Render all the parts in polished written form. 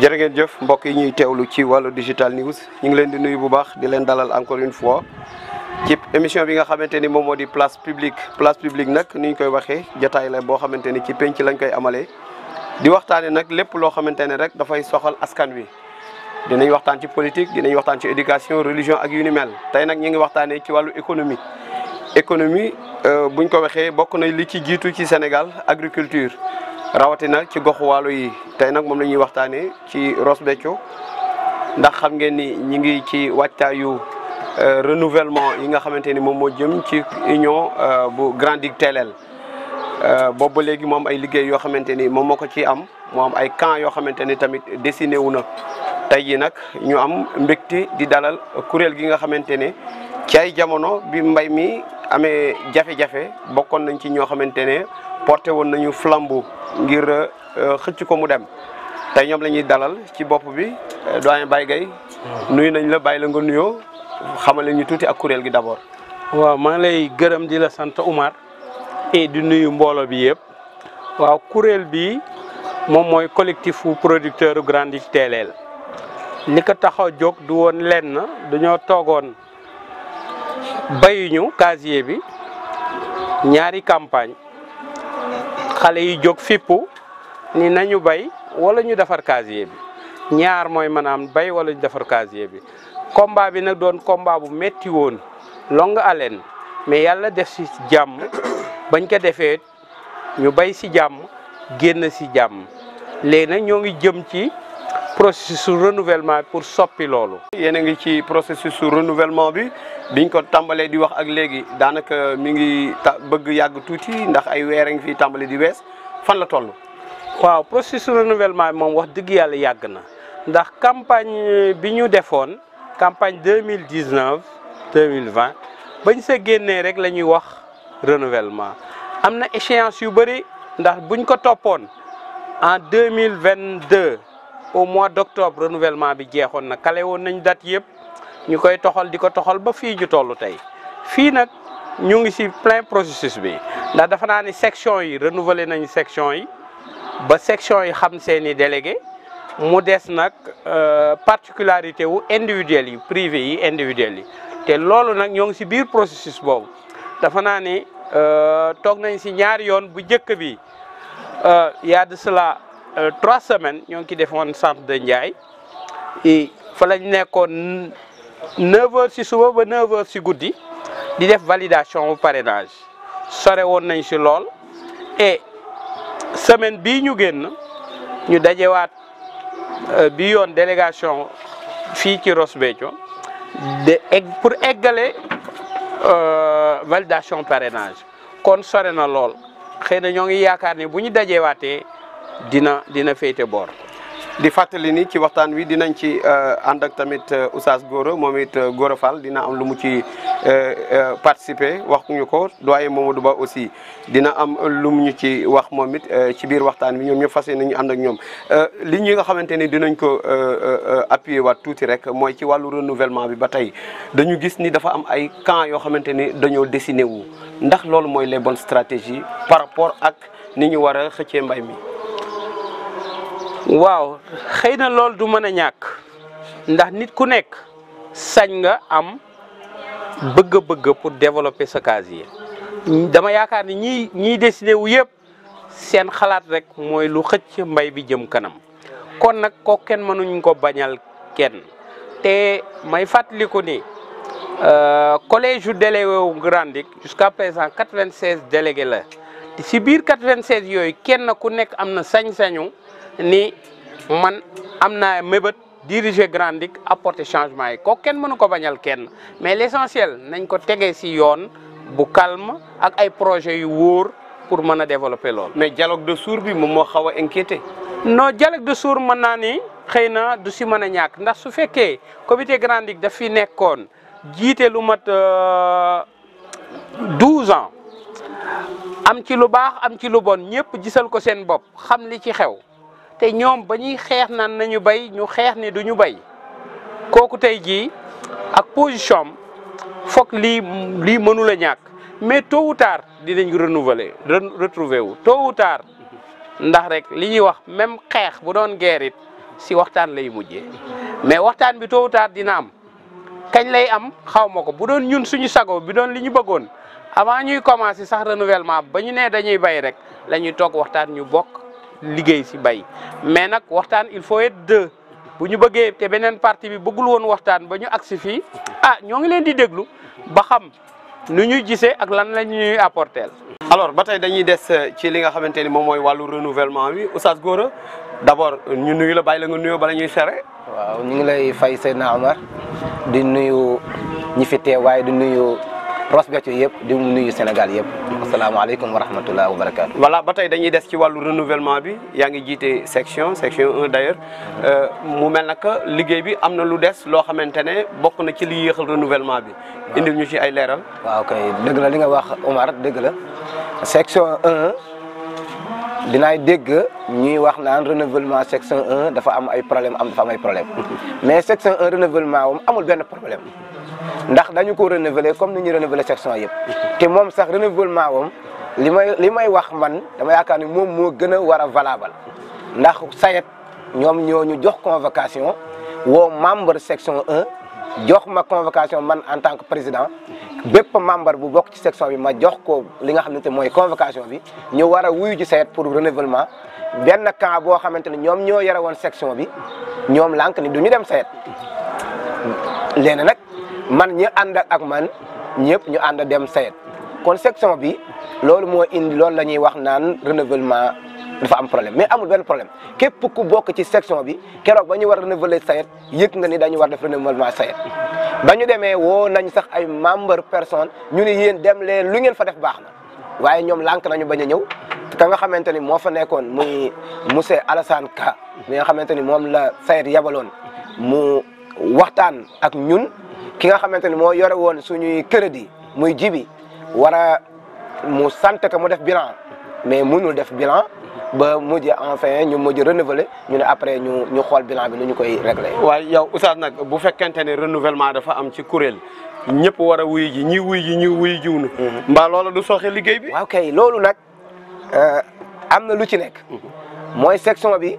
jërë ngeen jëf mbokk yi ñuy teewlu ci wàllu digital news ñu ngi leen di nuyu bu baax di leen dalal encore une fois ci émission bi nga xamante ni moom moo di place publique nag ni ñu koy waxee jotaay la boo xamante ni ci penc lañ koy amalee di waxtaane nag lépp loo xamante ne rek dafay soxal askan wi dinañ waxtaan ci politique dinañ waxtaan ci éducation religion ak yu ni mel tey nag ñu ngi waxtaanee ci wàllu économie buñ ko waxee bokk na li ci jiitu ci Sénégal agriculture rawatina ci goxu waalo yi tey nag moom la ñuy waxtaanee ci Ross Béthio ndax xam ngeen ni ñi ngi ci wàccaayu renouvellement yi nga xamante ni moom moo jëm ci union bu Grand Digue Téléel boobu ba léegi moom ay liggéey yoo xamante ni moom moo ko ci am moo am ay camp yoo xamante ni tamit dessiné wu na tey jii nag ñu am mbégte di dalal kuréel gi nga xamante ne ci ay jamono bi mbay mi amee jafe-jafe bokkoon nañ ci ñoo xamante ne porté woon nañu flambeau ngir xëcc ko mu dem tey ñoom la ñuy dalal ci bopp bi doyen Baye Gaye nuyu nañ la bàyyi la nga nuyoo xamale ñu tuuti ak kuréel gi d'abord. waaw maa ngi lay gërëm di la sant Oumar et di nuyu mbooloo bi yëpp waaw kuréel bi moom mooy collectif producteur Grand Digue Téléel li ko tax a jóg du woon lenn dañoo toogoon bayuñu casier bi ñaari campagne xale yi jóg fippu ni nañu bay wala ñu defar casier bi ñaar mooy maanaam bay wala ñu defar casier bi combat bi nag doon combat bu metti woon longue haleine mais yàlla def si jàmm bañ ko defee ñu bay si jàmm génn si jàmm léegi nag ñoo ngi jëm ci processus renouvellement pour soppi loolu. yéen a ngi ci processus renouvellement bi biñ ko tàmbalee di wax ak léegi daanaka mi ngi bëgg yàgg tuuti ndax ay weer a ngi fi tàmbale di wees fan la toll. waaw processus renouvellement bi moom wax dëgg yàlla yàgg na ndax campagne bi ñu defoon campagne 2019 2020 bañ sa génnee rek la ñuy wax renouvellement am na échéance yu bëri ndax buñ ko toppoon en 2022 au mois d'octobre renouvellement bi jeexoon na kale woon nañ date yëpp ñu koy toxal di ko toxal ba fii ñu toll tey fii nag ñu ngi ci plein processus bi ndax dafa naa ni section yi renouveler nañu section yi ba section yi xam seeni délégué mu des nag particularité wu individuel yi privé yi individuel yi te loolu nag ñoo ngi ci biir processus boobu dafa naa ni toog nañ ci ñaari yoon bu njëkk bi y a de cela 3 semaines ñoo ngi ci defoon centre de Ndiaye fa lañ nekkoon 9h ci suba ba 9h ci guddi di def validation bu parrainage sore woon nañ ci lool et semaine bii ñu génn ñu dajewaat bi yoon délégation fii ci Ross Béthio pour eggale validation parrainage kon sore na lool xëy na ñoo ngi yaakaar ni bu ñu dajewaatee dina féete boor. di fàttali ni ci waxtaan wi dinañ ci ànd ak tamit Oustaz Gora moom it Gora Fall dina am lu mu ci participer wax ñu ko doyen Mamadou Ba aussi dina am lu mu ñu ci wax moom it ci biir waxtaan bi ñoom ñëpp fas yéene ñu ànd ak ñoom li ñi nga xamante ni dinañ ko appuyer waat tuuti rek mooy ci wàllu renouvellement bi ba tey dañu gis ni dafa am ay camps yoo xamante ni dañoo dessiné wu ndax loolu mooy les bonnes stratégies par rapport ak ni ñu war a xëccee mbay mi. waaw xëy na loolu du mën a ñàkk ndax nit ku nekk sañ nga am bëgg-bëgg pour développer sa casier dama yaakaar ni ñiy décider wu yëpp seen xalaat rek mooy lu xëcc mbay bi jëm kanam kon nag ko kenn mënuñ ko bañal kenn te may fàttaliku ni collège yu délégué wu Grand Digue jusqu'à présent 96 délégués la te si biir 96 yooyu kenn ku nekk am na sañ-sañu ni man am naa mébét diriger Grand Digue apporter changement yi ko kenn mënu ko bañal kenn mais l'essentiel nañ ko tegee ci yoon bu calme ak ay projets yu wóor pour mën a développer loolu. mais dialogue de sourds bi moom moo xaw a inquiété. non dialogue de sourds mën naa ni xëy na du ci mën a ñàkk ndax su fekkee comité Grand Digue daf fi nekkoon jiite lu mat 12 ans am ci lu baax am ci lu bon ñëpp gisal ko seen bopp xam li ci xew. te ñoom ba ñuy xeex naan nañu bay ñu xeex ni duñu bay kooku tey jii ak position foog lii mënul a ñàkk mais tôt ou tard dinañ retrouver wu tôt ou tard ndax rek li ñuy wax même xeex bu doon guerre it si waxtaan lay mujjee mais waxtaan bi tôt ou tard dina am kañ lay am xaw ma ko bu doon ñun suñu sago bi doon li ñu bëggoon avant ñuy commencer sax renouvellement ba ñu nee dañuy bay rek la ñuy toog waxtaan ñu bokk liggéey si bay mais nag waxtaan il faut être deux bu ñu bëggee te beneen partie bi bëggul woon waxtaan ba ñu agsi fii ñoo ngi leen di déglu ba xam nu ñuy gisee ak lan la ñuy apporter. alors ba tey dañuy des ci li nga xamante ni moom mooy wàllu renouvellement bi Oustaz Gora d'abord ñu nuyu la bàyyi la nga nuyoo bala ñuy sere. waaw ñu ngi lay fay Seydina Omar di nuyu ñi fi teew waaye di nuyu Ross Béthio yëpp di nuyu Sénégal yëpp asalaamaaleykum wa rahmatulah wa barakaatu. voilà ba tey dañuy des ci wàllu renouvellement bi yaa ngi jiite section 1 d'ailleurs mu mel na que liggéey bi am na lu des loo xamante ne bokk na ci li yéexal renouvellement bi. indil ñu ci ay leeral. waaw kay dëgg la li nga wax Omar dëgg la section 1 dinaay dégg ñuy wax naan renouvellement section 1 dafa am ay problème mais section 1 renouvellement moom amul benn problème ndax dañu ko renouveler comme ni ñuy renouveler section yëpp te moom sax renouvellement moom li may wax man dama yaakaar ni moom moo gën a war a valable ndax SAED ñoom ñoo ñu jox convocation woo membre section 1 jox ma convocation man en tant que président bépp membre bu bokk ci section bi ma jox ko li nga xamante mooy convocation bi ñu war a wuyu ci SAED pour renouvellement benn camp boo xamante ne ñoom ñoo yore woon section bi ñoom lànk ni du ñu dem SAED léegi nag man ñi ànd ak man ñëpp ñu ànd dem SAED kon section bi loolu moo indi loolu la ñuy wax naan renouvellement dafa am problème mais amul benn problème képp ku bokk ci section bi keroog ba ñu war a renouveler SAED yëg nga ni dañu war def renouvellement SAED ba ñu demee woo nañ sax ay membre personne ñu ni yéen dem leen lu ngeen fa def baax na waaye ñoom lànk nañu bañ a ñëw ka nga xamante ni moo fa nekkoon muy monsieur Alassane Ka mi nga xamante ni moom la SAED yabaloon mu waxtaan ak ñun ki nga xamante ni moo yore woon suñuy crédit muy jibi mu sant que mu def bilan mais mënul def bilan ba mujj enfin ñu mujj renouveler ñu ne après ñu xool bilan bi nu ñu koy régler. waaye yow Oustaz nag bu fekkente ne renouvellement dafa am ci kuréel ñëpp war a wuyu ji ñi wuyu jiw na. mbaa loolu du sooxe liggéey bi. waaw kay loolu nag am na lu ci nekk. mooy section bi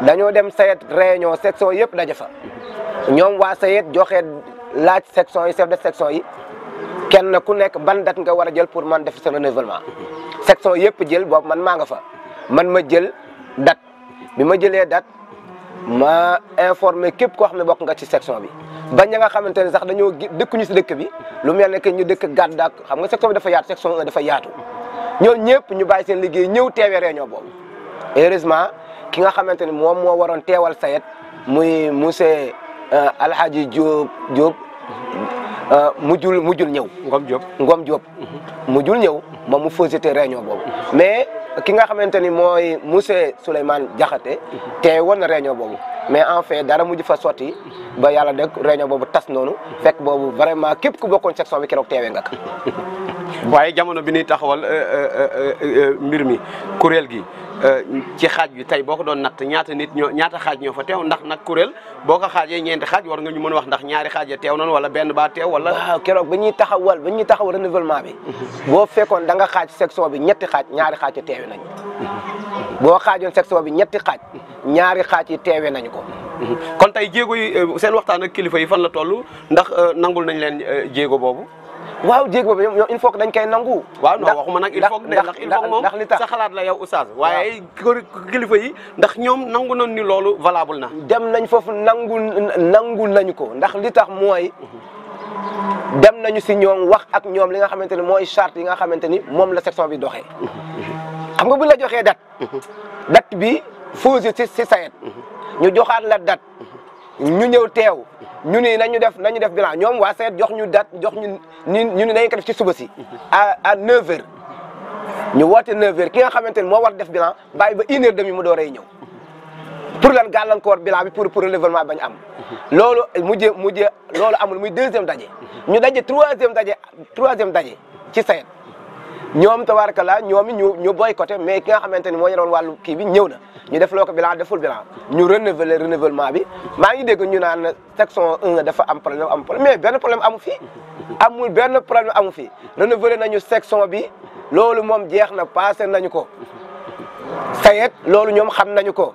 dañoo dem SAED réunion section yëpp daje fa. ñoom waa SAED joxe laaj section yi chef de section yi. kenn ku nekk ban date nga war a jël pour man def sa renouvellement section yëpp jël boobu man maa nga fa man ma jël date bi ma jëlee date ma informé képp koo xam ne bokk nga ci section bi ba ña nga xamante ne sax dañoo dëkkuñu si dëkk bi lu mel ne que ñu dëkk gàddaak xam nga section bi dafa yaatu section 1 dafa yaatu ñoo ñëpp ñu bàyyi seen liggéey ñëw teewee réunion boobu heureusement ki nga xamante ni moom moo waroon teewal SAED muy monsieur Alhaji Diop mujjul ñëw. Ngom Diop mujjul ñëw moom mu faisité réunion boobu mais ki nga xamante ni mooy monsieur Souleymane Diakhaté teewoon na réunion boobu mais en fait dara mujj fa sotti ba yàlla dëgg réunion boobu tas noonu fekk boobu vraiment képp ku bokkoon section bi keroog teewee nga ko. waaye jamono bi ñuy taxawal mbir mi kuréel gi ci xaaj bi tey boo ko doon natt ñaata xaaj ñoo fa teew ndax nag kuréel boo ko xaajee ñeenti xaaj war nga ñu mën a wax ndax ñaari xaaj ya teew nañu wala benn baa teew wala. waaw keroog ba ñuy taxawal renouvellement bi boo fekkoon da nga xaaj section bi ñetti xaaj ñaari xaaj yi teewe nañu boo xaajoon section bi ñetti xaaj ñaari xaaj yi teewe nañu ko. kon tey jéego yi seen waxtaan ak kilifa yi fan la toll ndax nangul nañ leen jéego boobu. waaw jéego boobu ñoom il faut que dañ koy nangu. waaw non waxuma nag il faut que ndax il faut moom sa xalaat la yow Oustaz. waaye kilifa yi ndax ñoom nangu nañ ni loolu valable na. dem nañ foofu nangul nañu ko ndax li tax mooy dem nañu si ñoom wax ak ñoom li nga xamante ni mooy charte yi nga xamante ni moom la section bi doxee. xam nga bu la joxee date bi fausse si SAED ñu joxaat la date ñu ñëw teew. ñu ni nañu def bilan ñoom waa SAED jox ñu date jox ñu ni nañu ko def ci suba si à 9h ñu woote 9h ki nga xamante ni moo war def bilan bàyyi ba 1h30 mu dooree ñëw pour lan gàllankoor bilan bi pour renouvellement bañ am. loolu mujjee loolu amul muy deuxième daje ñu daje troisième daje ci SAED ñoom tabaarkalla ñoom ñu boycotté mais ki nga xamante ni moo yoroon wàllu kii bi ñëw na ñu def loo ko bilan deful bilan ñu renouveler renouvellement bi maa ngi dégg ñu naan section 1 dafa am problème mais benn problème amu fi amul benn problème amu fi renouveler nañu section bi loolu moom jeex na passé nañu ko SAED loolu ñoom xam nañu ko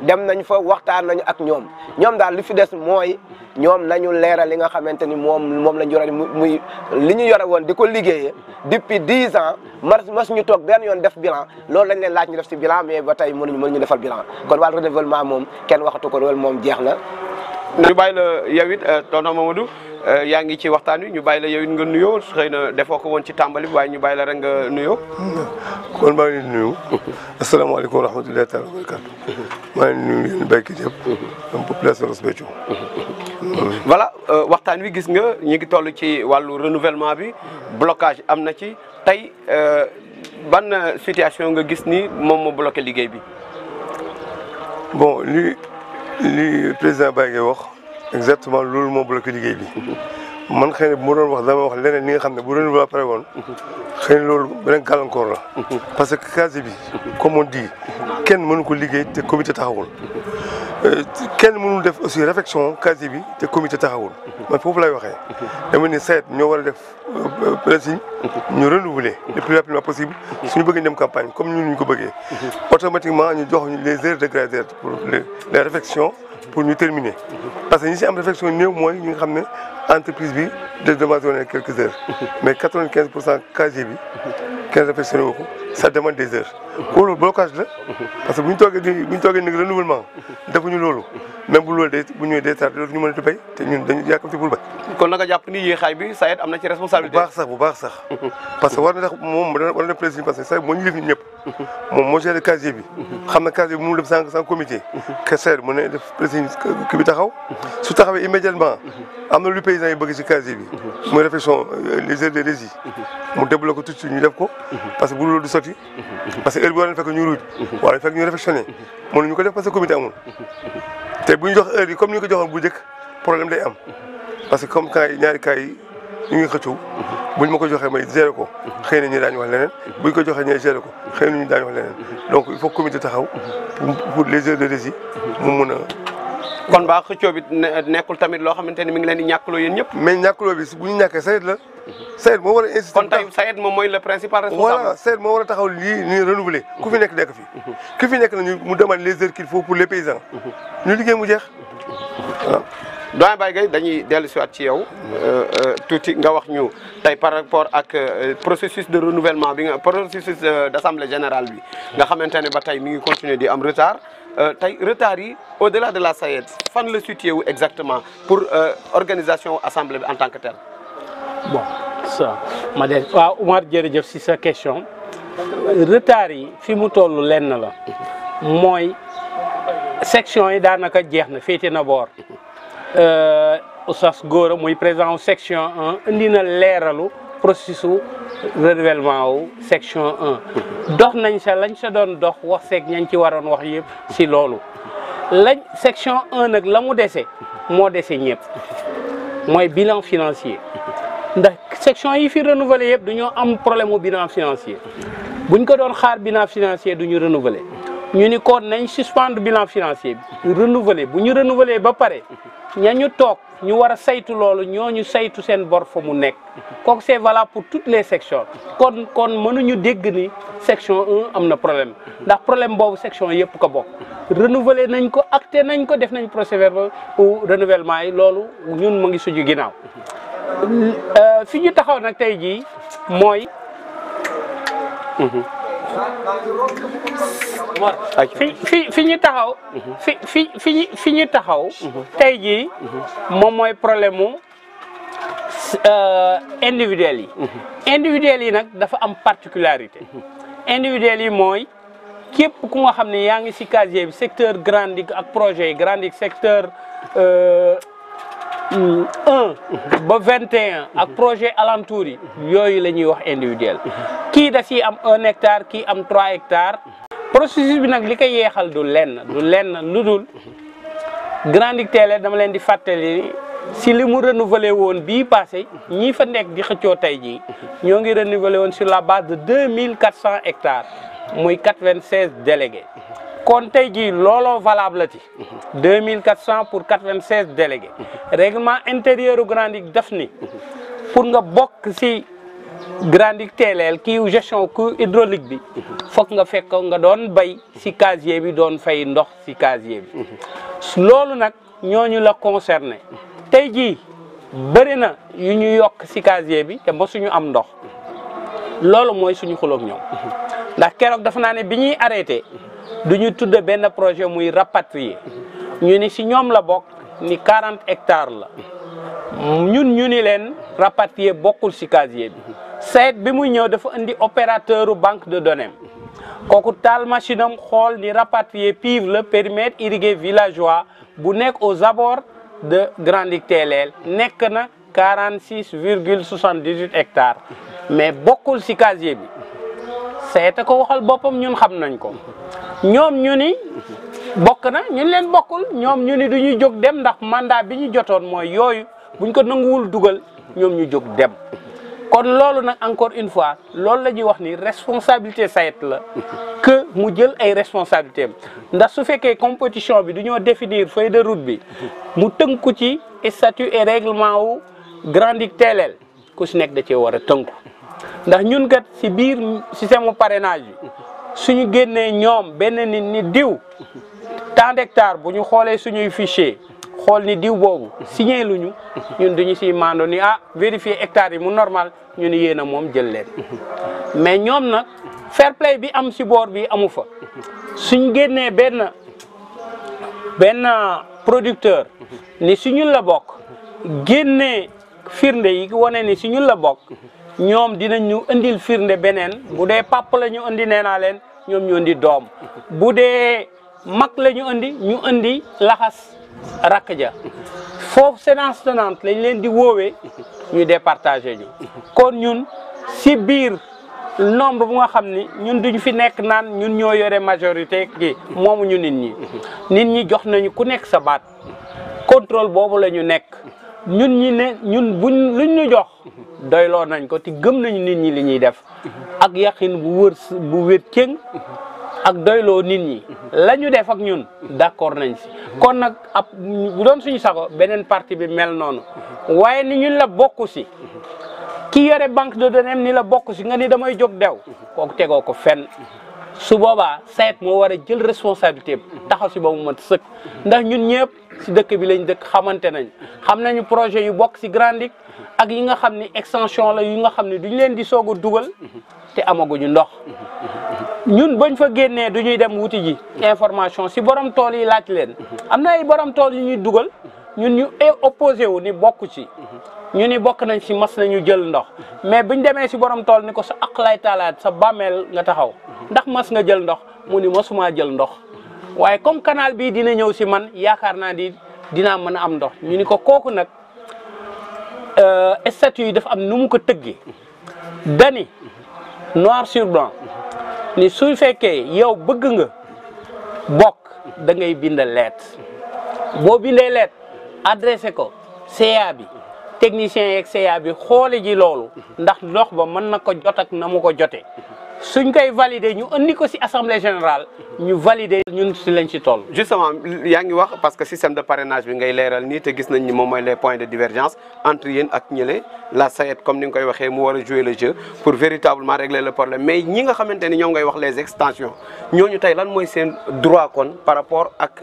dem nañ fa waxtaan nañu ak ñoom daal li fi des mooy ñoom nañu leeral li nga xamante ni moom lañ yore muy li ñu yore woon di ko liggéeyee depuis 10 ans mas ñu toog benn yoon def bilan loolu lañ leen laaj ñu def si bilan mais ba tey mënuñu defal bilan kon wàllu renouvellement moom kenn waxatu ko loolu moom jeex na. ñu bàyyi la yow it tonton Mamadou yaa ngi ci waxtaan wi ñu bàyyi la yow it nga nuyoo xëy na defoo ko woon ci tàmbali bi waaye ñu bàyyi la rek nga nuyoo. kon maa ngi leen di nuyu. asalaamaaleykum wa rahmatullahi taala wa barakatu. maa ngi leen di nuyu yéen béykat yëpp. am population Ross Béthio. voilà waxtaan wi gis nga ñu ngi toll ci wàllu renouvellement bi blocage am na ci tey ban situation nga gis ni moom moo bloqué liggéey bi. bon li président Baye ngay wax exactement loolu moo bloqué liggéey bi man xëy na bu ma doon wax dama wax leneen li nga xam ne bu renouvellement pare woon xëy na loolu beneen gàllankoor la parce que casier bi comme on dit kenn mënu ko liggéey te comité taxawul kenn mënul def aussi réflexion casier bi te comité taxawul man foofu lay waxee dama ni SAED ñoo war a def pressing ñu renouveler le plus rapidement possible suñu bëggee dem campagne comme ñun ñu ko bëggee automatiquement ñu jox les heures de grade pour les réflexions pour ñu terminer parce que ñi si am réflexion néew mooy ñi nga xam ne entreprise bi de démarrer quelques heures mais 95% casier bi kenn réflexionné wu ko ça demande des heures loolu blocage la parce que bu ñu toogee nag renouvellement defuñu loolu même bu loolu bu ñëwee day tardé dootuñu mën a béy te ñun dañu yàkkamti pour béy. kon nag nga jàpp ni yéexaay bi SAED am na ci responsabilité. bu baax sax parce que war na tax moom war na président parce que SAED moo ñu yëf ñun ñëpp moom moo géré casier bi xam na casier bi mu def sans comité que SAED mën na def président kii bi taxaw su taxawee immédiatement am na lu paysans yi bëgg ci casier bi muy réflexion les heures de régie mu débloqué ko tout de suite ñu def ko parce que bu loolu du sotti parce que heure bi war na fekk ñu ruuj wala fekk ñu réflexionné mënuñu ko def parce que comité amul te bu ñu jox heure yi comme ni ñu ko joxoon bu njëkk problème day am parce que comme cas yi ñaari cas yi ñu ngi xëccoo buñ ma ko joxee may gérer ko xëy na ñu daañu wax leneen buñ ko joxee ñooy gérer ko xëy na ñu daañu wax leneen donc il faut comité taxaw pour les heures de régie mu mun a. kon baa xëccoo bi nekkul tamit loo xamante ni mi ngi leen di ñàkkloo yéen ñëpp. mais ñàkkloo bi bu ñu ñàkkee SAED la SAED moo war a insister. kon tey SAED moom mooy le principal responsable. voilà SAED moo war a taxaw lii nii renouveler ku fi nekk fi ku fi nekk nañu mu demande les heures qu'il faut pour les paysans ñu liggéey mu jeex waaw. doyen Baye Gueye dañuy dellu si waat ci yow tuuti nga wax ñu tey par rapport ak processus de renouvellement bi nga processus d'assemblée générale bi nga xamante ne ba tey mi ngi continuer di am retard tey retard yi au-delà de la SAED fan la situé wu exactement pour organisation assemblée bi en tant que tel. bon ça ma de waaw Oumar jërëjëf si sa question retard yi fi mu toll lenn la mooy section yi daanaka jeex na féete na boor. Oustaz Gora muy président wu section 1 indi na leeralu processus renouvellement wu section 1 dox nañ sa lañ sa doon dox wax seeg ñañ ci waroon wax yëpp si loolu lañ section 1 nag la mu dese moo dese ñëpp mooy bilan financier ndax section yi fi renouveler yëpp dañoo am problème mu bilan financier buñ ko doon xaar bilan financier du ñu renouveler ñu ni kon nañ suspendre bilan financier bi renouveler bu ñu renouveler ba pare ñañu toog ñu war a saytu loolu ñooñu saytu seen bor fa mu nekk kooku c'est valable pour toutes les sections kon mënuñu dégg ni section 1 am na problème ndax problème boobu section yëpp ko bokk renouveler nañ ko acté nañ ko def nañ procès-verbal ou renouvellement yi loolu ñun mu ngi suñu ginnaaw fi ñu taxaw nag tey jii mooy fi ñu taxaw fi ñu taxaw tey jii moom mooy problème mu individuel yi nag dafa am particularité individuel yi mooy képp ku nga xam ne yaa ngi ci casier bi secteur Grand Digue ak projet yi Grand Digue secteur 1 ba 21 ak projet alentour yi yooyu la ñuy wax individuel kii da ciy am 1 hectare kii am 3 hectares processus bi nag li ko yeexal du lenn lu dul Grand Digue Téélé dama leen di fàttali si li mu renouvelé woon bii passé ñii fa nekk di xëccoo tey jii ñoo ngi renouvelé woon sur la base de 2400 hectares muy 96 délégués kon tey jii looloo valable la ci 2400 pour 96 délégués règlement intérieur u Grand Digue daf ni pour nga bokk ci Grandic Teeleel kii gestion ku hydraulique bi foog nga fekk nga doon bay si casier bi doon fay ndox si casier bi loolu nag ñooñu la concerné tey jii bëri na yu ñu yokk si casier bi te mosuñu am ndox loolu mooy suñu xuloog ñoom ndax keroog dafa naa ne bi ñuy arrêté du ñu tudde benn projet muy rapatrier ñu ni si ñoom la bokk ni 40 hectares la ñun ñu ni leen rapatrier bokkul si casier bi SAED bi muy ñëw dafa indi opérateur banque de données kooku taal machine am xool ni rapatrier PIV la périmètre irrigué villageois bu nekk aux abords de Grandic Teeleel nekk na 46,78 hectares mais bokkul si casier bi SAED ko waxal boppam ñun xam nañ ko ñoom ñu ni bokk na ñun leen bokkul ñoom ñu ni du ñuy jóg dem ndax mandat bi ñu jotoon mooy yooyu buñ ko nanguwul dugal ñoom ñu jóg dem kon loolu nag encore une fois loolu la ñuy wax ni responsabilité SAED la que mu jël ay responsabilités ndax su fekkee compétition bi du ñoo définir feuille de route bi mu tënku ci statut et règlement wu Grandic Teeleel ku si nekk da cee war a tënku ndax ñun kat si biir système mu parrainage bi suñu génnee ñoom benn nit ni diw tant d'hectares bu ñu xoolee suñuy fichier xool ni diw boobu signé luñu ñun duñu siy mando ni vérifier hectares yi mu normal ñu ni yéen a moom jël leen mais ñoom nag fair play bi am si boor bi amu fa suñ génnee benn producteur ni si ñun la bokk génnee firnde yi wane ni si ñun la bokk ñoom dinañ ñu indil firnde beneen bu dee pap la ñu indi nee naa leen ñoom ñu indi doom bu dee mag la ñu indi laxas rakk ja foofu séance tenante lañ leen di woowee ñuy départager ñu kon ñun si biir nombre bu nga xam ni ñun duñ fi nekk naan ñun ñoo yore majorité gi moomu ñu nit ñi jox nañu ku nekk sa baat contrôle boobu la ñu nekk ñun ñi ne ñun luñ ñu jox doyloo nañ ko te gëm nañu nit ñi li ñuy def ak yaqin bu wér cëng ak doyloo nit ñi la ñu def ak ñun d'accord nañ si kon nag bu doon suñu sago beneen parti bi mel noonu waaye ni ñun la bokku si ki yore banque de données ni la bokk si nga ni damay jóg dew kooku tegoo ko fenn su boobaa SAED moo war a jël responsabilité taxaw si ba mu mat sëkk ndax ñun ñëpp si dëkk bi lañ dëkk xamante nañ xam nañu projet yu bokk si Grandic ak yi nga xam ni extension la yu nga xam ne duñ leen di soog a dugal te amaguñu ndox ñun bañ fa génnee du ñuy dem wuti ji information si borom tool yi laaj leen am na ay borom tool yu ñuy dugal ñun ñu opposé wu ni bokk ci ñu ni bokk nañ si mas nañu jël ndox mais buñ demee si borom tool ni ko sa aqlay taalaat sa bàmmeel nga taxaw ndax mas nga jël ndox mu ni mosuma jël ndox waaye comme canal bii dina ñëw si man yaakaar naa di dinaa mën a am ndox ñu ni ko kooku nag statut yi dafa am nu mu ko tëggee dani noir sur blanc ni su fekkee yow bëgg nga bokk da ngay bind lettre boo bindee lettre adressé ko CA bi technicien yeeg CA bi xoole ji loolu ndax ndox ba mën na ko jot ak na mu ko jotee suñ koy valider ñu andi ko ci assemblée générale ñu valider ñun ci lañ ci toll. justement yaa ngi wax parce que système de parrainage bi ngay leeral nii te gis nañ ni moom mooy les points de divergence entre yéen ak ñële la SAED comme ni nga koy waxee mu war a jouer le jeu pour véritablement régler le problème mais ñi nga xamante ni ñoom ngay wax les extensions ñooñu tey lan mooy seen droit kon par rapport ak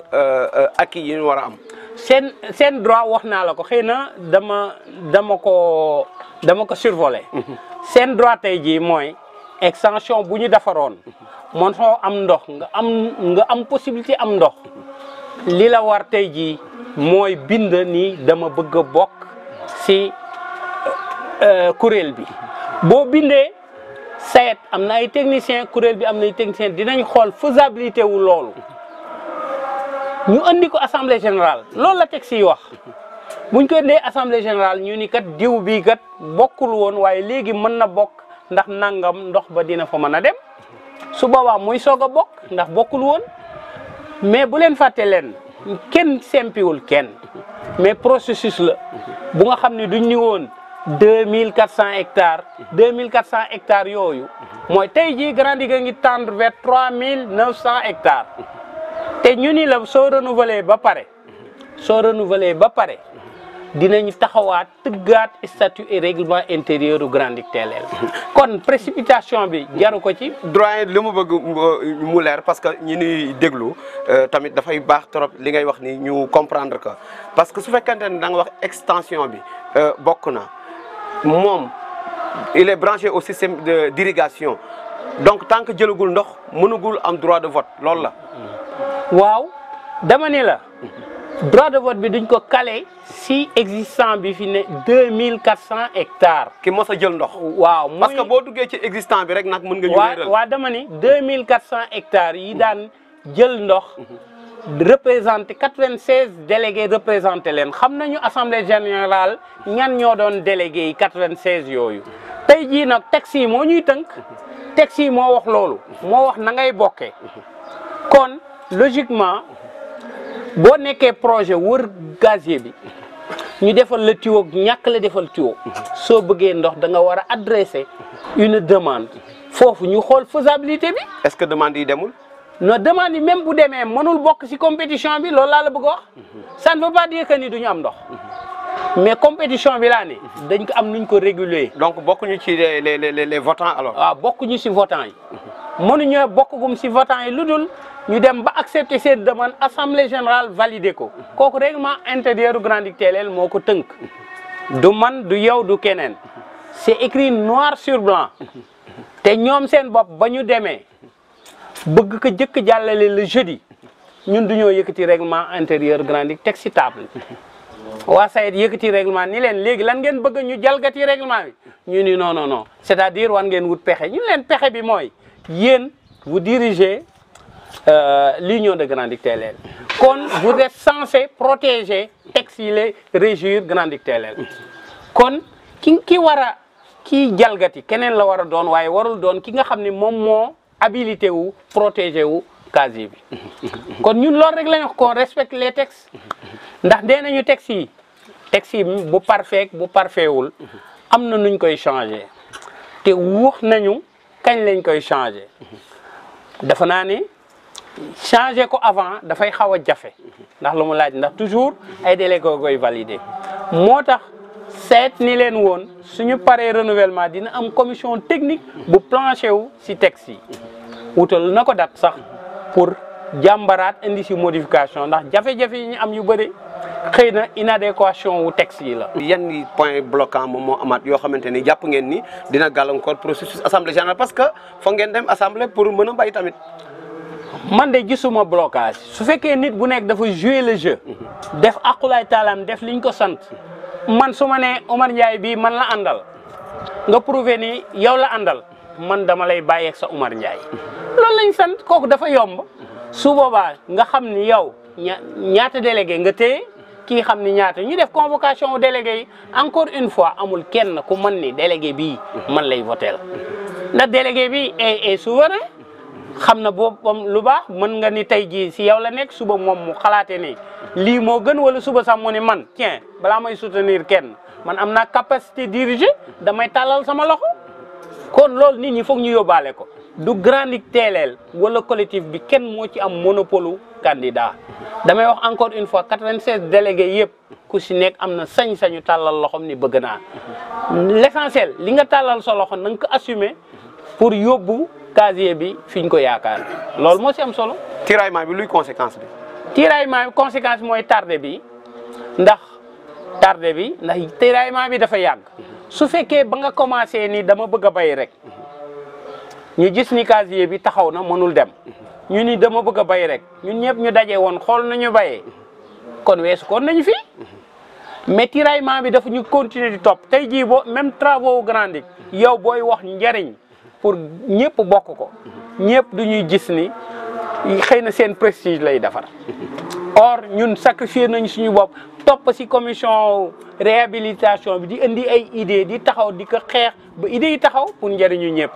acquis yi ñu war a am. seen droit wax naa la ko xëy na dama ko survolé. seen droit tey jii mooy. extension bu ñu defaroon man soo am ndox nga am possibilité am ndox li la war tey jii mooy bind ni dama bëgg a bokk ci kuréel bi boo bindee SAED am na ay technicien kuréel bi am na ay technicien dinañ xool faisabilité wu loolu ñu andi ko assemblée générale loolu la texte yi wax buñ ko indee assemblée générale ñu ni kat diw bii kat bokkul woon waaye léegi mën na bokk ndax nangam ndox ba dina fa mën a dem su boobaa muy soog a bokk ndax bokkul woon mais bu leen fàtte leen kenn sempiwul kenn mais processus la bu nga xam ne duñ ni woon 2400 hectares 2400 hectares yooyu mooy tey jii Grandic a ngi tendre vers 3900 hectares te ñu ni la soo renouveler ba pare dinañu taxawaat tëggaat statut et règlement intérieur u Grand Duc Téléel kon précipitation bi jaru ko ci. doyen li ma bëgg mu leer parce que ñi ñuy déglu tamit dafay baax trop li ngay wax ni ñu comprendre que parce que su fekkente ne da nga wax extension bi bokk na moom il est branché au système d'irrigation donc tant que jëlagul ndox mënugul am droit de vote loolu la. waaw dama ni la droit de vote bi duñ ko calé si existant bi fi ne 2400 hectares. ki mos a jël ndox. waaw parce que boo duggee ci existant bi rek nag mën nga ñu wéeral. waaw dama ni 2400 hectares yi daan jël ndox représenté 96 délégués représenté leen xam nañu assemblée générale ñan ñoo doon délégués yi 96 yooyu tey jii nag texte yi moo ñuy tënk texte yi moo wax loolu moo wax na ngay bokkee kon logiquement boo nekkee projet wër gazier bi ñu defal la tuyau ñàkk la defal tuyau soo bëggee ndox da nga war a adresser une demande foofu ñu xool faisabilité bi. est-ce que demande yi demul. non demande yi même bu demee mënul bokk ci compétition bi loolu laa la bëgg a wax ça ne veut pas dire que ni du ñu am ndox mais compétition bi laa ne dañ ko am nuñ ko réguler. donc bokkuñu ci les votants alors. waaw bokkuñu ci votants yi mënuñoo bokkagum ci votants yi lu dul ñu dem ba accepter seen demande assemblée générale valider ko kooku règlement intérieur Grand Duc Téléel moo ko tënk du man du yow du keneen c'est écrit noir sur blanc te ñoom seen bopp ba ñu demee bëgg ko jëkk jàllale le jeudi ñun duñoo yëkkati règlement intérieur Grand Duc teg ci table waa SAED yëkkati règlement ni leen léegi lan ngeen bëgg ñu jalgati règlement bi ñu ni non non non c'est-à-dire war ngeen wut pexe ñu leen pexe bi mooy yéen vous dirigez l'union de Grand Duc Téléel kon vous êtes censé protéger texte yi les régir Grand Duc Téléel kon ki war a kii jalgati keneen la war a doon waaye warul doon ki nga xam ne moom moo habilité wu protéger wu casier bi kon ñun loolu rek la ñu wax qu'on respecte les textes ndax dee nañu textes yi bu parfait bu parfait wul am na nuñ koy changer te wax nañu kañ lañ koy changer dafa naa ne changer ko avant dafay xaw a jafe ndax lu mu laaj ndax toujours ay délégués koy valider moo tax seet ni leen woon suñu paree renouvellement dina am commission technique bu planché wu ci texte yi wutal na ko dat sax pour jàmbaraat indi ci modification ndax jafe-jafe yi ñu am yu bëri xëy na inadéquation wu texte yi la. yan point bloquant moom moo amaat yoo xamante ni jàpp ngeen ni dina gàllankoor processus assemblée générale parce que foog ngeen dem assemblée pour mën a bay tamit. man de gisuma blocage su fekkee nit bu nekk dafa jouer le jeu def aqulaay taalam def liñ ko sant man su ma nee Omar Ndiaye bii man la àndal nga prouver ni yow la àndal man dama lay bàyyeeg sa Omar Ndiaye loolu lañ sant kooku dafa yomb su boobaa nga xam ni yow ñaata délégué nga téye kii xam ni ñaata ñu def convocation au délégué yi encore une fois amul kenn ku mën ni délégué bii man lay votel ndax délégué bi est souverain xam na boppam lu baax mën nga ni tey jii si yow la nekk suba moom mu xalaate ni lii moo gën wala suba sax mu ni man tiens balaa may soutenir kenn man am naa capacité diriger damay tàllal sama loxo kon loolu nit ñi foog ñu yóbbaale ko du Grand Duc Téléel wala collectif bi kenn moo ci am monopole candidat damay wax encore une fois 96 délégués yëpp ku si nekk am na sañ-sañu tàllal loxom ni bëgg naa l'essentiel li nga tàllal sa loxo na nga ko assumer pour yóbbu casier bi fi ñu ko yaakaar loolu moo si am solo. tiraillement bi luy conséquence bi. tiraillement bi conséquence mooy tardé bi ndax tiraillement bi dafa yàgg su fekkee ba nga commencé ni dama bëgg a bay rek ñu gis ni casier bi taxaw na mënul dem ñu ni dama bëgg a bay rek ñun ñëpp ñu daje woon xool nañu bayee kon weesu kon nañu fi mais tiraillement bi dafa ñu continuer di topp tey jii boo même travaux Grand Duc yow booy wax njariñ pour ñëpp bokk ko ñëpp du ñuy gis ni xëy na seen prestige lay defar or ñun sacrifier nañu suñu bopp topp ci commission réhabilitation bi di indi ay idées di taxaw di ko xeex ba idées yi taxaw pour njëriñu ñëpp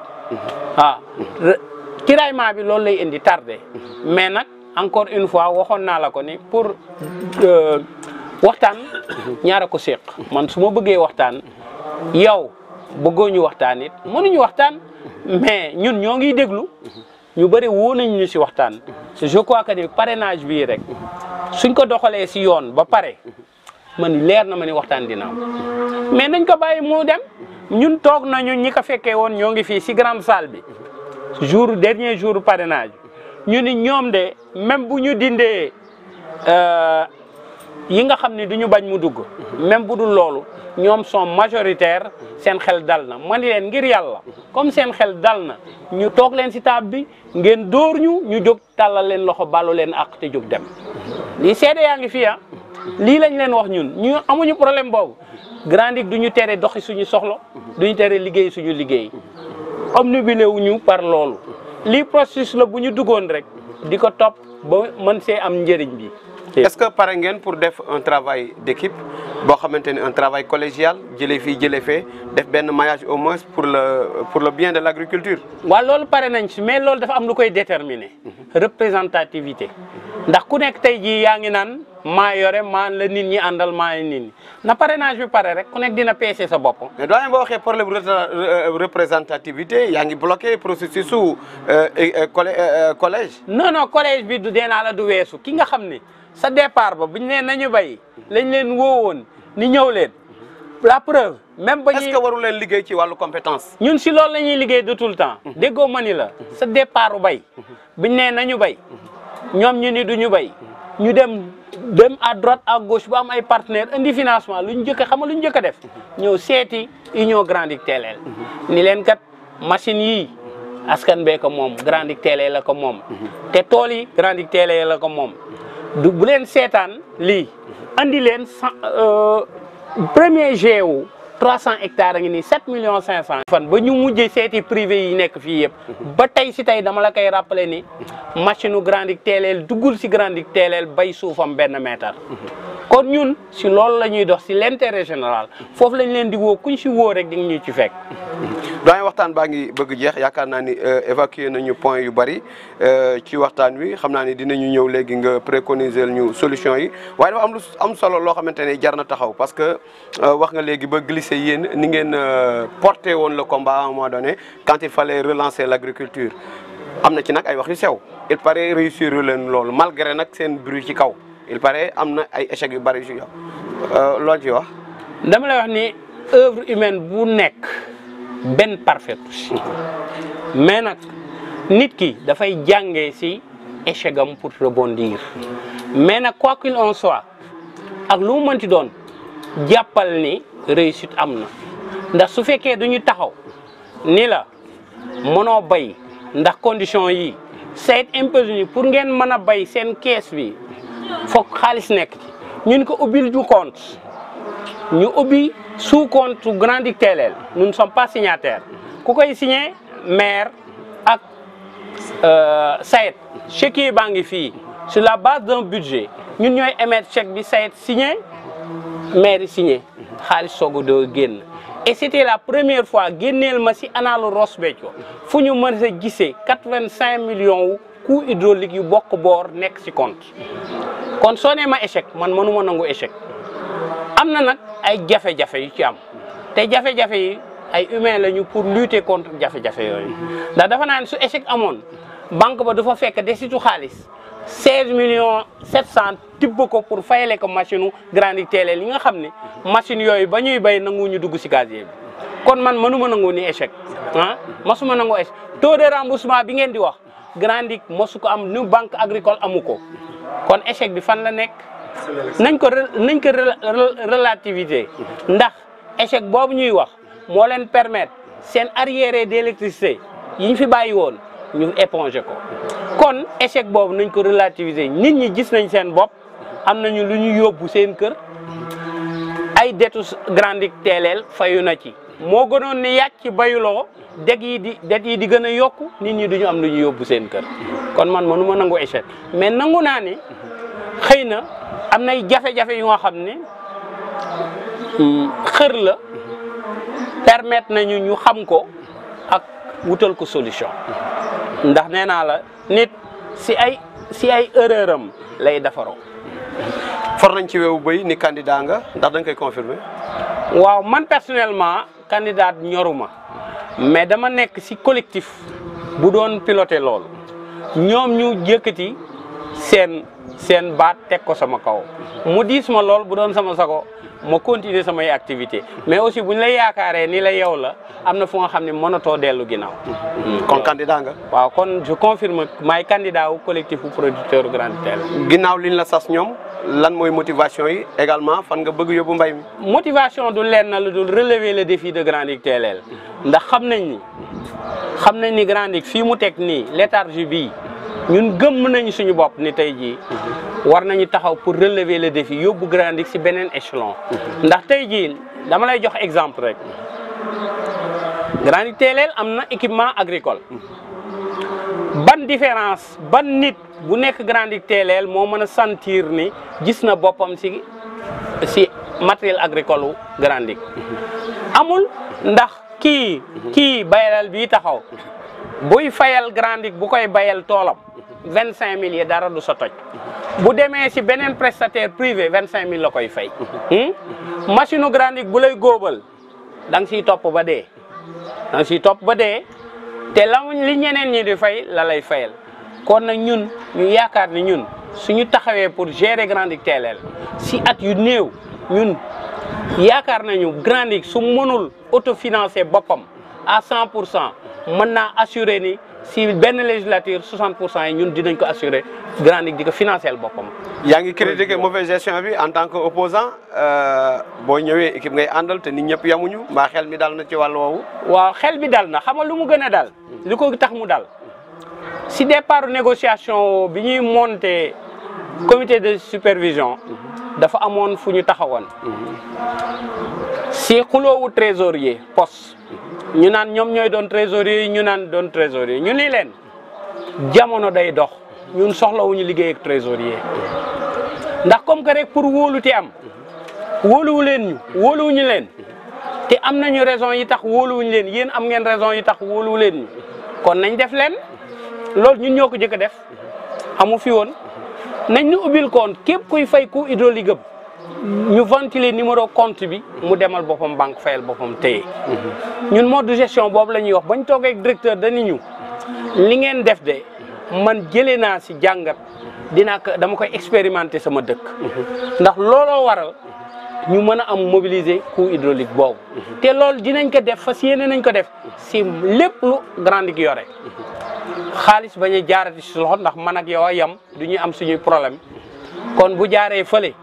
waaw tiraillement bi loolu lay indi tardé mais nag encore une fois waxoon naa la ko ni pour waxtaan ñaara ko séq man su ma bëggee waxtaan yow bëggoo ñu waxtaan it mënuñu waxtaan mais ñun ñoo ngi déglu ñu bëri woo nañ ñu ci waxtaan je crois que ni parrainage bii rek suñ ko doxalee ci yoon ba pare man leer na ma ni waxtaan dina am mais nañ ko bàyyi mu dem ñun toog nañu ñi ko fekkee woon ñoo ngi fii si grande salle bi dernier jour parrainage ñu ni ñoom de même bu ñu dindee yi nga xam ne du ñu bañ mu dugg même bu dul loolu ñoom sont majoritaires seen xel dal na ma ni leen ngir yàlla comme seen xel dal na ñu toog leen si table bi ngeen dóor ñu jóg tàllal leen loxo bàllu leen ak te jóg dem lii seede yaa ngi fii lii lañ leen wax ñu amuñu problème boobu Grand Digue du ñu tere doxi suñu soxla du ñu tere liggéey suñu liggéey omnibulé wuñu par loolu lii processus la bu ñu duggoon rek di ko topp ba mën see am njëriñ bi. est-ce que pare ngeen pour def un travail d'équipe boo xamante ni un travail collégial jëlee fii jëlee fee def benn maillage au moins pour le bien de l'agriculture. waaw loolu pare nañ ci mais loolu dafa am lu koy déterminer représentativité ndax ku nekk tey jii yaa ngi naan maa yore maa la nit ñi àndal maa nit ñi na parrainage bi pare rek ku nekk dina peese sa bopp. mais doyen boo waxee problème représentativité yaa ngi bloqué processus su collège. non collège bi du dee naa la du weesu ki nga xam ni sa départ ba buñ nee nañu bay lañ leen woowoon ni ñëw leen la preuve. même ba ñuy est-ce que waru leen liggéey ci wàllu compétence. ñun si loolu la ñuy liggéey de tout le temps. déggoo ma ni la sa départ bay buñ nee nañu bay ñoom ñu ni du ñu bay ñu dem à droite à gauche ba am ay partenaires indi financement lu ñu njëkk xam nga lu ñu njëkk a def ñëw seeti Union Grand Digue Téléel ni leen kat machine yii askan bee ko moom Grand Digue Téléel la ko moom te tool yi Grand Digue Téléel la ko moom bu leen seetaan lii andi leen premier G wu 300 hectares a ngi nii 7 millions 500. fan ba ñu mujjee seeti privé yi nekk fii yëpp ba tey si tey dama la koy rappeler ni machine u Grand Digue Téléel duggul si Grand Digue Téléel bay suufam benn mètre. kon ñun si loolu la ñuy dox si l'intérêt général foofu lañ leen di woo kuñ si woo rek di nga ñu ci fekk. doyen waxtaan baa ngi bëgg jeex yaakaar naa ni évacuer nañu point yu bari ci waxtaan wi xam naa ni dinañu ñëw léegi nga préconiser ñu solution yi waaye dafa am lu am solo loo xamante ne jar na taxaw parce que wax nga léegi ba glisser yéen ni ngeen porté woon le combat à un moment donné quand il fallait relancer l'agriculture am na ci nag ay wax yu sew il paraît réussir leen loolu malgré nag seen bruit ci kaw il paraît am na ay échecs yu bari yu yow loolu ci wax. dama lay wax ni œuvre humaine bu nekk benn parfait mais nag nit ki dafay jàngee ci échec am pour rebondir mais nag quoi qu'il en soit ak lu mu mënti doon jàppal ni réussite am na ndax su fekkee duñu taxaw ni la mënoo bay ndax condition yi c'est impossible pour ngeen mën a bay seen kees bi foog xaalis nekk ci ñun ko ubbil du compte ñu ubbi sous compte Grand Digue Téléel nous ne sommes pas signataires ku koy signé maire ak SAED chèque baa ngi fii sur la base d'un budget ñun ñooy émettre chèque bi SAED signé maire yi signé xaalis soog a doo génn et c'était la première fois génneel ma si analu Ross Béthio fu ñu mën a gisee 85 millions wu coût hydraulique yu bokk boor nekk si compte kon soo nee ma échec man mënuma nangu échec am na nag ay jafe-jafe yu ci am te jafe-jafe yi ay humain lañu pour lutter contre jafe-jafe yooyu ndax dafa naa ne su échec amoon banque ba dafa fekk desitu xaalis 16 millions 700 tibb ko pour fayale ko machine u Grand Digue Téléel yi nga xam ne machine yooyu ba ñuy bay nangu ñu dugg si gazier bi kon man mënuma nangu ni échec masuma nangu échec taux de remboursement bi ngeen di wax Grand Digue mosu ko am nu banque agricole amu ko kon échec bi fan la nekk nañ ko relativité ndax échec boobu ñuy wax moo leen permettre seen arriéré d'électricité yi ñu fi bàyyi woon ñu éponger ko kon échec boobu nañ ko relativiser nit ñi gis nañ seen bopp am nañu lu ñu yóbbu seen kër ay detu Grand Digue Téléel fayu na ci moo gënoon ni yàcc ci bayuloo det yi di gën a yokku nit ñi duñu am lu ñu yóbbu seen kër kon man mënuma nangu échec mais nangu naa ni xëy na am nay jafe-jafe yu nga xam ne xër la permettre nañu ñu xam ko ak wutal ko solution ndax nee naa la nit si ay erreur am lay defaroo. for nañ ci wewu bëy ni candidat nga ndax da nga koy confirmer. waaw man personnellement candidat ñoruma mais dama nekk si collectif bu doon piloté loolu ñoom ñu yëkkati seen baat teg ko sama kaw mu diis ma lool bu doon sama sago ma continuer samay activité mais aussi bu ñu lay yaakaaree ni la yow la am na fu nga xam ne mënatoo dellu ginnaaw. kon candidat nga. waaw kon je confirme maay candidat wu collectif bu producteur Grandi Télé. ginnaaw liñ la sas ñoom lan mooy motivation yi également fan nga bëgg yóbbu mbay mi. motivation du lenn lu dul relever le défi de Grandi Télé ndax xam nañ ni Grandi fii mu teg nii léthargie bii ñun gëm nañ suñu bopp ni tey jii war nañu taxaw pour relever le défi yóbbu Grandi ci beneen échelon. ndax tey jii dama lay jox exemple rek Grandi Télé am na équipement agricole ban différence ban nit bu nekk Grandi Télé moo mën a sentir ni gis na boppam ci matériel agricole wu Grandi amul ndax kii bayalal bii taxaw buy fayal Grandi bu koy bayal toolam 25 000 dara du sa toj bu demee ci beneen prestataire privé 25 000 la koy fay machine u Grandi bu lay góobal da nga ciy topp ba dee te li ñeneen ñi di fay la lay fayal kon nag ñun ñu yaakaar ni ñun suñu taxawee pour gérer Grandi Télé ci at yu néew ñun yaakaar nañu Grandi su mënul autofinancer boppam à 100% mën naa assurer ni si benn législature 60% yi ñun dinañ ko assurer Grandi di ko financer boppam. yaa ngi critiquer mauvaise gestion bi en tant que opposant boo ñëwee équipe ngay àndal te nit ñëpp yamuñu mbaa xel mi dal na ci wàll woowu. waaw xel bi dal na xam nga lu mu gën a dal li ko tax mu dal si départ négociation bi ñuy monter comité de supervision dafa amoon fu ñu taxawoon si xuloowu trésorier poste ñu naan ñoom ñooy doon trésorier yi ñu naan doon trésorier ñu ni leen jamono day dox ñun soxlawuñu liggéey ak trésorier ndax comme que rek pour wóolute am wóoluwuñu leen te am nañu raison yi tax wóoluwuñu leen yéen am ngeen raison yi tax wóoluwu leen ñu kon nañ def leen loolu ñun ñoo ko jëkk a def amu fi woon nañ ñu ubbil compte képp kuy fay coût hydraulique ñu ventiler numéro compte bi mu demal boppam banque fayal boppam téye ñun mode de gestion boobu la ñuy wax bañ toogee ak directeur dañu ñu li ngeen def de man jëlee naa si jàngat dama koy expérimenter sama dëkk ndax looloo waral ñu mën a am mobiliser coût hydraulique boobu te loolu dinañ ko def fas yéene nañ ko def si lépp lu Grandi yore xaalis bañ a jaarati si loxo ndax man ak yow a yam du ñuy am suñuy problème kon bu jaaree fële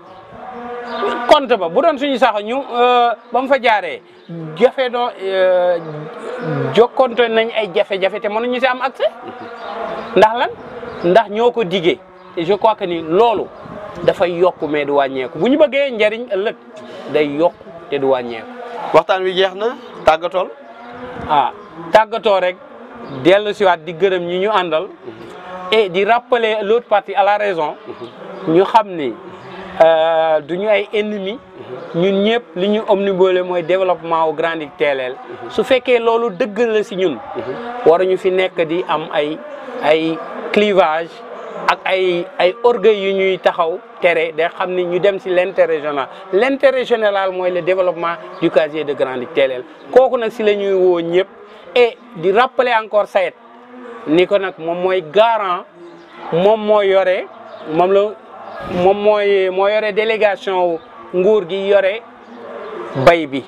compte ba bu doon suñu sax ñu ba mu fa jaaree jokkonte nañ ay jafe-jafe te mënuñu si am accès ndax lan ndax ñoo ko diggee et je crois que ni loolu dafay yokk mais du wàññeeku bu ñu bëggee njariñ ëllëg day yokk te du wàññeeku. waxtaan wi jeex na tàggatool. tàggatoo rek dellu siwaat di gërëm ñi ñu àndal et di rappeler l'autre partie à la raison ñu xam ni du ñu ay ennemis ñun ñëpp li ñu omnibolé mooy développement au Grandi Télé su fekkee loolu dëgg la si ñun waruñu fi nekk di am ay clivage ak ay orgueil yu ñuy taxaw tere da xam ni ñu dem si l'intérêt général mooy le développement du casier de Grandi Télé kooku nag si la ñuy woo ñëpp et di rappeler encore Sayet ni ko nag moom mooy garant moom moo yore moo yore délégation nguur gi yore bay bi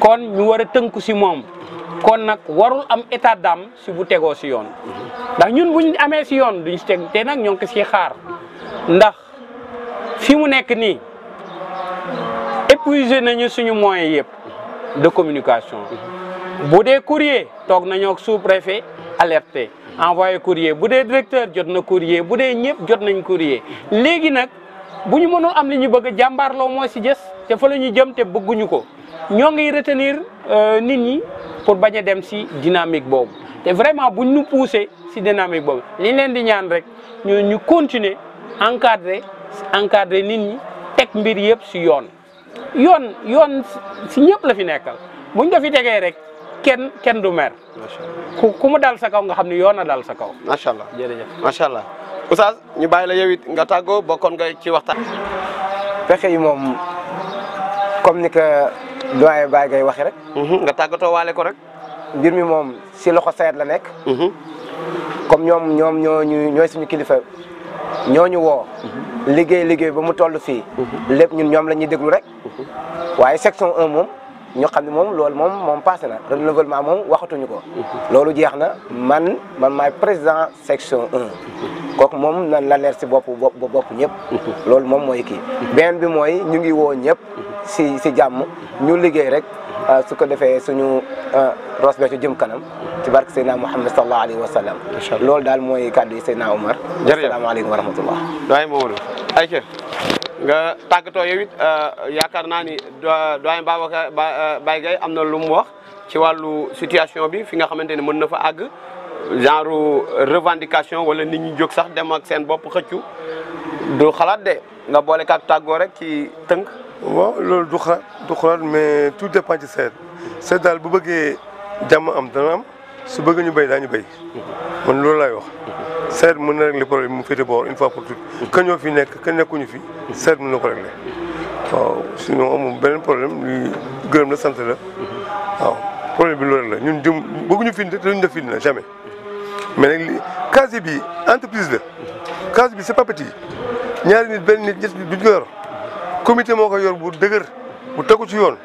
kon ñu war a tënku si moom kon nag warul am état d'âme si bu tegoo si yoon ndax ñun buñ amee si yoon duñ si teg te nag ñoo ngi ko si xaar ndax fi mu nekk nii épuisé nañu suñu moyens yëpp de communication bu dee courrier toog nañoo ak sous-préfet alerté envoyé courrier bu dee directeur jot na courrier bu dee ñëpp jot nañ courrier léegi nag bu ñu mënul am li ñu bëgg jàmbaarloo moo si jës te fa la ñu jëm te bëgguñu ko ñoo ngi retenir nit ñi pour bañ a dem si dynamique boobu te vraiment buñ ñu poussé si dynamique boobu li leen di ñaan rek ñu continuer encadrer nit ñi teg mbir yëpp si yoon si ñëpp la fi nekkal buñ ko fi tegee rek kenn du mer ku mu dal sa kaw nga xam ne yoon a dal sa kaw. macha allah jërëjëf macha allah Oustaz ñu bàyyi la yow it nga tàggoo bokkoon nga ci waxtaan. pexe yi moom comme ni ko doyen Baye ngay waxee rek. nga tàggatoo waale ko rek. mbir mi moom si loxo Sayet la nekk. comme ñooy suñu kilifa ñooñu woo liggéey ba mu toll fii lépp ñun ñoom la ñuy déglu rek waaye section 1 moom ñu xam ne moom loolu moom passé na renouvellement moom waxatuñu ko loolu jeex na man maay président section 1 kooku moom nan la leer si bopp ñëpp loolu moom mooy kii beneen bi mooy ñu ngi woo ñëpp si jàmm ñu liggéey rek su ko defee suñu Ross Béthio jëm kanam ci barke Seydina Muhammad sallallahu alayhi wa sallam loolu daal mooy kàddu yi Seydina Omar asalaamaaleykum wa rahmatullah doyen Mamadou ayca nga tàggatoo yow it yaakaar naa ni doyen Babacar Baye Gaye am na lu mu wax ci wàllu situation bi fi nga xamante ni mën na fa àgg genre revendication wala nit ñi jóg sax dem ak seen bopp xëccu du xalaat de nga boole kaat tàggoo rek ci tënk. waaw loolu du xalaat mais tout dépend ci seet daal bu bëggee jàmm am dana am su bëgg ñu béy daañu béy man loolu laay wax seet mën na régler problème mu féete boor une fois pour toutes que ñoo fi nekk que nekkuñu fi seet mën na ko régler waaw sinon amul beneen problème li gërëm la sant la waaw problème bi loolu la ñun jëm bëgguñu fi te duñ def fi na jamais mais nag li casier bi entreprise la casier bi c'est pas petit ñaari nit benn nit ñett nit duñ ko yor comité moo ko yor bu dëgër bu tegu ci yoon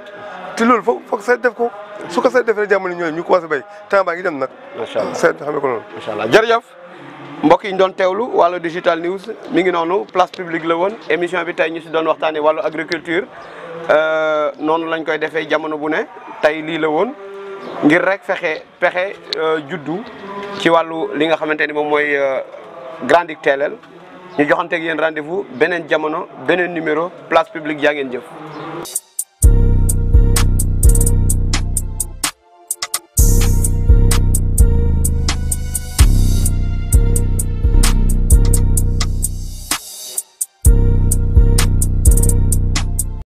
te loolu foog seet def ko su ko seet defee jamono ñooy ñu commencé béy temps baa ngi dem nag. macha allah seet xamee ko noonu. macha allah jërëjëf mbokk yi ñu doon teewlu wàllu digital news mi ngi noonu place publique la woon émission bi tey ñu si doon waxtaanee wàllu agriculture noonu lañ koy defee jamono bu ne tey lii la woon ngir rek pexe juddu ci wàllu li nga xamante ni moom mooy Grande Teelel ñu joxanteeg yéen rendez-vous beneen jamono beneen numéro place publique jaa ngeen jëf.